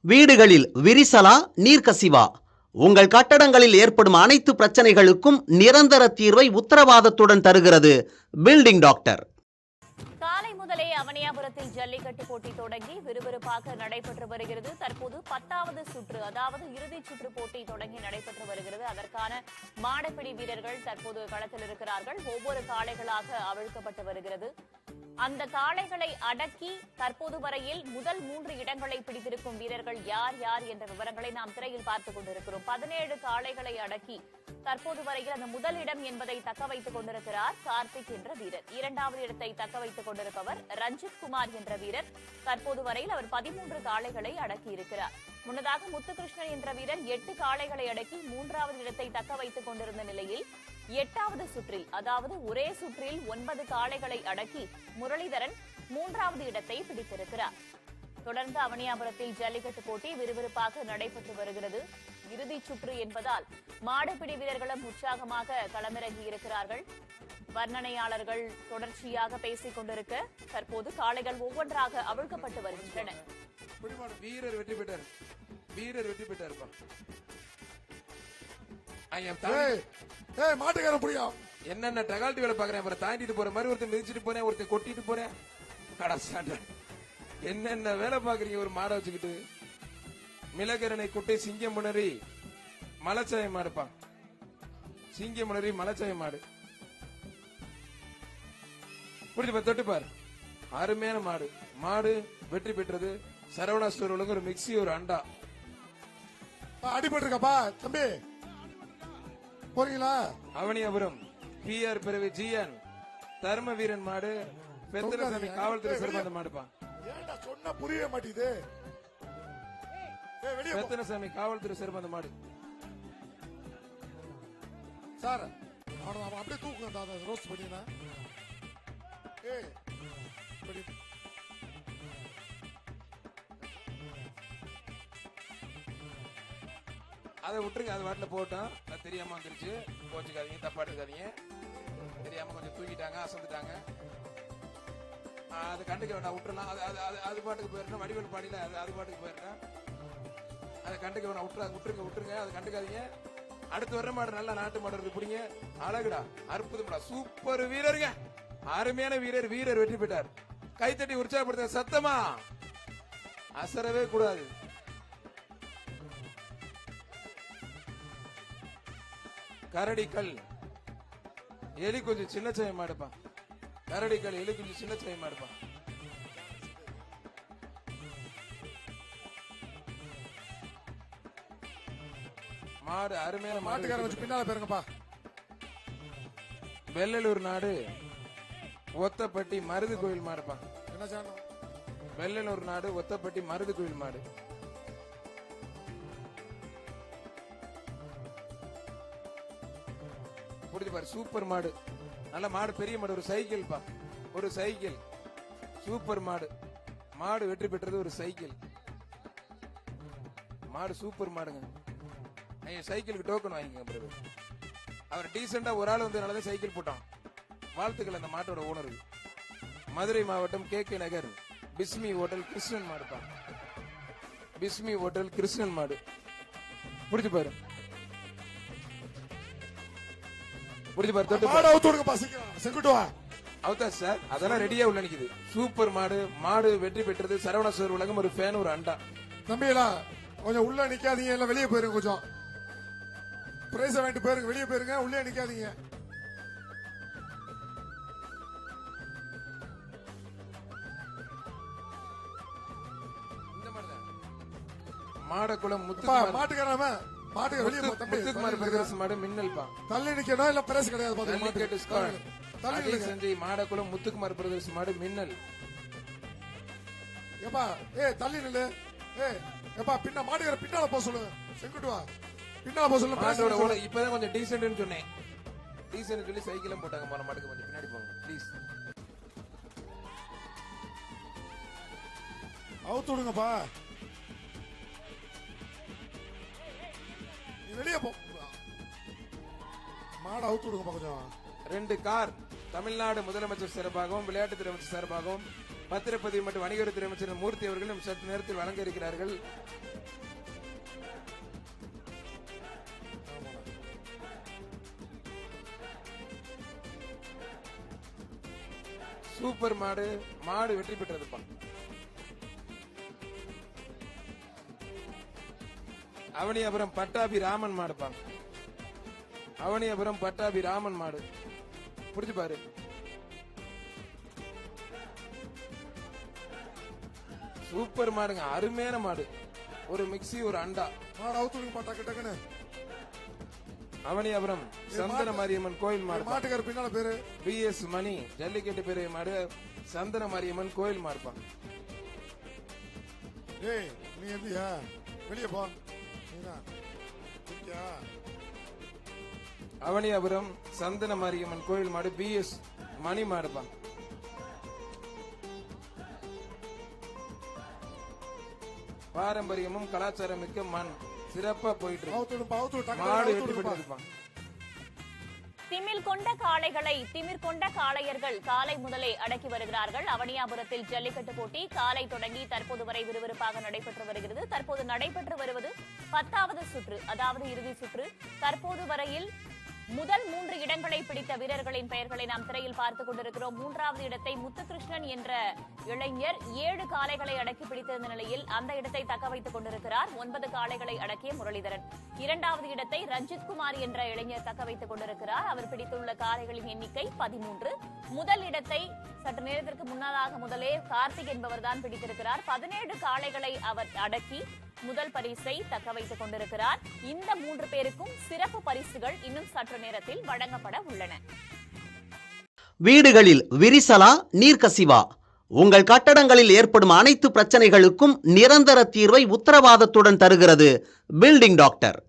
வீடுகளில் விரிசலா நீர்க்கசிவா? உங்கள் கட்டடங்களில் ஏற்படும் அனைத்து பிரச்சனைகளுக்கும் நிரந்தர தீர்வை உத்தரவாதத்துடன் தருகிறது பில்டிங் டாக்டர். காலை முதலே அவனியாபுரத்தில் ஜல்லிக்கட்டு போட்டி தொடங்கி விறுவிறுப்பாக நடைபெற்று வருகிறது. தற்போது 10வது சுற்று, அதாவது இறுதிச் சுற்று போட்டி தொடங்கி நடைபெற்று வருகிறது. அதற்கான மாடுபிடி வீரர்கள் தற்போது களத்தில் இருக்கிறார்கள். ஒவ்வொரு காளைகளாக அவிழ்க்கப்பட்டு வருகிறது. அந்த காளைகளை அடக்கி தற்போது வரையில் முதல் 3 இடங்களை பிடித்திருக்கும் வீரர்கள் யார் யார் என்ற விவரங்களை நாம் திரையில் பார்த்துக் கொண்டிருக்கிறோம். 17 காளைகளை அடக்கி தற்போது வரையில் அந்த முதல் இடம் என்பதை தக்க வைத்துக் கொண்டிருக்கிறார் கார்த்திக் என்ற வீரர். 2வது இடத்தை தக்க வைத்துக் கொண்டிருப்பவர் ரஞ்சித் குமார் என்ற வீரர். தற்போது வரையில் அவர் 13 காளைகளை அடக்கி இருக்கிறார். முன்னதாக முத்துகிருஷ்ணன் என்ற வீரர் 8 காளைகளை அடக்கி 3வது இடத்தை தக்க வைத்துக் கொண்டிருந்த நிலையில் 8வது சுற்றில், அதாவது ஒரே சுற்றில் 9 காளைகளை அடக்கி முரளிதரன் 3வது இடத்தை பிடித்திருக்கிறார். தொடர்ந்து அவனியாபுரத்தில் ஜல்லிக்கட்டு போட்டி விறுவிறுப்பாக நடைபெற்று வருகிறது. இறுதிச் சுற்று என்பதால் மாடுபிடி வீரர்களும் உற்சாகமாக களமிறங்கி இருக்கிறார்கள். வர்ணனையாளர்கள் தொடர்ச்சியாக பேசிக் கொண்டிருக்க தற்போது காளைகள் ஒவ்வொன்றாக அவிழ்க்கப்பட்டு வருகின்றன. வீரர் வெற்றி பெற்றார். வீரர் வெற்றி பெற்றார். மாட்டுக்காரன் புரியும் என்னென்ன டகால்ட்டி வேலை பாக்குறேன். அப்புறம் தாண்டிட்டு போற மாதிரி ஒருத்தர் மிதிச்சிட்டு போறேன், ஒருத்தர் கொட்டிட்டு போறேன். என்னென்ன வேலை பாக்குறீங்க ஒரு மாடை வச்சுக்கிட்டு. மிளகரணை குட்டை சிங்கமுனரி மலைச்சாய மாடுப்பா. சிங்கமுனரி மலைச்சாய மாடு புரிஞ்சு தொட்டுப்பாரு. அருமையான மாடு. மாடு வெற்றி பெற்றது. சரவணா ஸ்டோர் ஒரு மிக்சி, ஒரு அண்டா. அடிபட்டு இருக்கப்பா தம்பி, போறீங்களா? அவனியாபுரம் பிஆர் பிறவி ஜிஎன் தர்ம வீரன் மாடு. பெத்தனசாமி காவல்துறை சிறந்த மாடுப்பா. சொன்ன புரியவே மாட்டேங்குது. பெத்தனசாமி காவல்துறை சிறந்த மாடு. சார் அவனை அப்படியே தூக்குங்க. ரோஸ்ட் பண்ணினா அதை விட்டுருங்க. அது வாட்டில போட்டோம். அது தெரியாம வந்துருச்சு. கோச்சுக்காதீங்க, தப்பா எடுக்காதீங்க. தெரியாம கொஞ்சம் தூக்கிட்டாங்க, அசந்துட்டாங்க. அது கண்டுக்க வேண்டாம், விட்டுறலாம். அது பாட்டுக்கு போயிடணும். வடிவேல் பாடியில அது பாட்டுக்கு போயிடணும். அதை கண்டுக்க வேண்டாம், விட்டுருங்க. அதை கண்டுக்காதீங்க. அடுத்து வர்ற மாடு நல்ல நாட்டு மாடு இருக்கு. பிடிங்க. அழகுடா, அற்புதம்டா, சூப்பர் வீரருங்க. அருமையான வீரர். வீரர் வெற்றி பெற்றார். கைத்தட்டி உற்சாகப்படுத்த சத்தமா அசரவே கூடாது. கரடிக்கல் எலி கொஞ்சம் சின்ன சாயம் மாடுப்பா. கரடிக்கல் எலி கொஞ்சம் சின்ன சாயம் மாடுப்பா. மாடு அருமையான மாட்டுக்காரன் வச்சு பின்னால பேருங்கப்பா. வெள்ளலூர் நாடு ஒத்தப்பட்டி மருது கோயில் மாடுப்பா. என்ன சாணம்? வெள்ளலூர் நாடு ஒத்தப்பட்டி மருது கோயில் மாடு. புரிஞ்சு பாரு. சூப்பர் மாடு. நல்ல மாடு. பெரிய மாடு. ஒரு சைக்கிள் பா. ஒரு சைக்கிள். சூப்பர் மாடு. மாடு வெற்றி பெற்றது. ஒரு சைக்கிள். மாடு சூப்பர் மாடுங்க. சைக்கிளுக்கு டோக்கன் வாங்கிக்கோங்க. அவர் டீசெண்டா ஒரு ஆள் வந்து சைக்கிள் போட்டான். வாழ்த்துக்கள் அந்த மாட்டோட ஓனருக்கு. மதுரை மாவட்டம் KK நகர் பிஸ்மி ஹோட்டல் கிருஷ்ணன் மாடுப்பா. பிஸ்மி ஹோட்டல் கிருஷ்ணன் மாடு. புடிச்சு பாரு. புடிச்சு பாரு. தொட்டு அவுத்தா சார். அதெல்லாம் ரெடியா உள்ள நிக்குது. சூப்பர் மாடு. மாடு வெற்றி பெற்றது. சரவணா ஸ்டோர் உலகம் ஒரு ஃபேன், ஒரு அண்டா. தம்பிகளா கொஞ்சம் உள்ள நிக்காதீங்க, எல்லாம் வெளியே போயிருங்க. கொஞ்சம் பிரைஸ் வாங்கிட்டு போயிருங்க, வெளியே போயிருங்க, உள்ளே நிக்காதீங்க. மாடக்குளம் மாட்டுக்காரன் முத்துக்குமார் பிரதர்ஸ் மாடு மின்னல் பா. தள்ளி நிக்கணும், இல்ல பிரஸ் கிடையாது. தள்ளி செஞ்சு மாடக்குளம் முத்துக்குமார் பிரதர்ஸ் மாடு மின்னல். ஏப்பா தள்ளி நில்லு. ஏப்பா பின்ன மாட்டுக்கார பின்னால போக சொல்லு. செங்குட்டு வா, பின்னால போக சொல்லு. மாட்டோட இப்பதான் கொஞ்சம் டீசென்ட்னு சொன்னேன். டீசென்ட் சொல்லி சைக்கிளும் போட்டாங்க. போன மாட்டுக்கு கொஞ்சம் பின்னாடி போங்க ப்ளீஸ். அவுத்து விடுங்கப்பா. வெளியே போ. மாடு அவுத்து விடுங்கப்பா கொஞ்சம். 2 கார் தமிழ்நாடு முதலமைச்சர் சார்பாகவும் விளையாட்டுத்துறை அமைச்சர் சார்பாகவும் பத்திரப்பதிவு மற்றும் வணிகவரித்துறை அமைச்சர் மூர்த்தி அவர்களும் சற்று நேரத்தில் வழங்க இருக்கிறார்கள். சூப்பர் மாடு வெற்றி பெற்றதுப்பா. அவனியாபுரம் பட்டாபி ராமன் மாடுப்பா. அவனியாபுரம் பட்டாபி ராமன் மாடு புடிச்சு பாரு. சூப்பர் மாடுங்க, அருமையான மாடு. ஒரு மிக்ஸி, ஒரு அண்டா. மாடு அவுத்துடுங்கப்பா டக்கு டக்குன்னு. அவனியாபுரம் சந்தன மாரியம்மன் கோயில் மாடு. மாட்டுக்கார பின்னால பேரு பிஎஸ் மணி ஜல்லிக்கட்டு பேரு மாடு. சந்தன மாரியம்மன் கோயில் மாடுப்பா. ஏய் நீ எந்தியா வெளியே போ. நீதான் இருக்கியா? அவனியாபுரம் சந்தன மாரியம்மன் கோயில் மாடு பிஎஸ் மணி மாடுப்பா. பாரம்பரியமும் கலாச்சாரம் மிக்க மண் சிறப்பா போயிட்டு இருக்கு. அவுத்துடுப்பா அவுத்துடு டக்கு மாடு வெற்றி அவுத்துடுப்பா. பெற்றிருப்பா. திமிர் கொண்ட காளையர்கள் காலை முதலே அடக்கி வருகிறார்கள். அவனியாபுரத்தில் ஜல்லிக்கட்டு போட்டி காலை தொடங்கி தற்போது வரை விறுவிறுப்பாக நடைபெற்று வருகிறது. தற்போது நடைபெற்று வருவது 10வது சுற்று, அதாவது இறுதி சுற்று. தற்போது வரையில் முதல் 3 இடங்களை பிடித்த வீரர்களின் பெயர்களை நாம் திரையில் பார்த்துக் கொண்டிருக்கிறோம். 3வது இடத்தை முத்துகிருஷ்ணன் என்ற இளைஞர் 7 காளைகளை அடக்கி பிடித்திருந்த நிலையில் அந்த இடத்தை தக்க வைத்துக் கொண்டிருக்கிறார். 9 காளைகளை அடக்கிய முரளிதரன். 2வது இடத்தை ரஞ்சித்குமார் என்ற இளைஞர் தக்க வைத்துக் கொண்டிருக்கிறார். அவர் பிடித்துள்ள காளைகளின் எண்ணிக்கை 13. முதல் இடத்தை சற்று நேரத்திற்கு முன்னதாக முதலே கார்த்திக் என்பவர்தான் பிடித்திருக்கிறார். 17 காளைகளை அவர் அடக்கி முதல் பரிசை தக்க வைத்துக் கொண்டிருக்கிறார். இந்த 3 பேருக்கும் சிறப்பு பரிசுகள் இன்னும் சற்று நேரத்தில் வழங்கப்பட உள்ளன. வீடுகளில் விரிசலா, நீர்க்கசிவா? உங்கள் கட்டடங்களில் ஏற்படும் அனைத்து பிரச்சனைகளுக்கும் நிரந்தர தீர்வை உத்தரவாதத்துடன் தருகிறது பில்டிங் டாக்டர்.